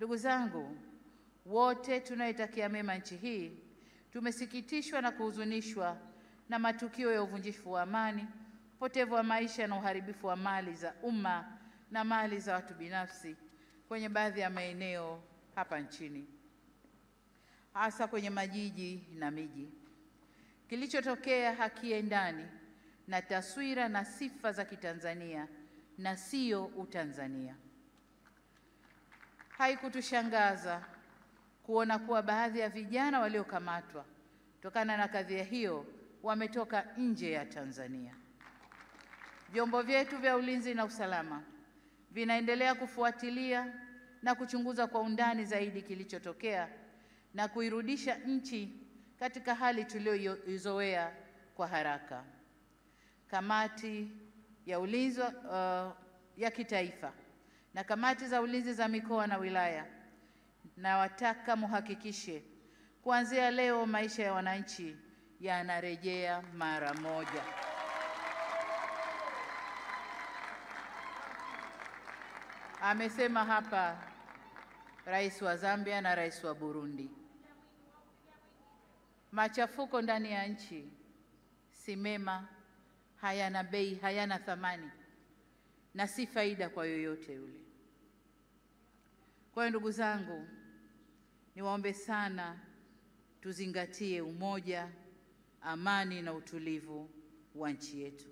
Ndugu zangu, wote tunaitakia mema nchi hii, tumesikitishwa na kuhuzunishwa na matukio ya uvunjifu wa amani, upotevu wa maisha na uharibifu wa mali za umma na mali za watu binafsi kwenye baadhi ya maeneo hapa nchini, hasa kwenye majiji na miji. Kilichotokea hakiendani na taswira na sifa za Kitanzania na sio Utanzania. Haikutushangaza kuona kuwa baadhi ya vijana waliokamatwa kutokana na kadhia hiyo wametoka nje ya Tanzania. Vyombo vyetu vya ulinzi na usalama vinaendelea kufuatilia na kuchunguza kwa undani zaidi kilichotokea na kuirudisha nchi katika hali tuliyoizoea kwa haraka. Kamati ya ulinzi ya kitaifa na kamati za ulinzi za mikoa na wilaya, na wataka muhakikishe kuanzia leo maisha ya wananchi yanarejea mara moja. Amesema hapa Rais wa Zambia na Rais wa Burundi. Machafuko ndani ya nchi si mema, hayana bei, hayana thamani na si faida kwa yoyote yule. Kwa hiyo ndugu zangu, niwaombe sana tuzingatie umoja, amani na utulivu wa nchi yetu.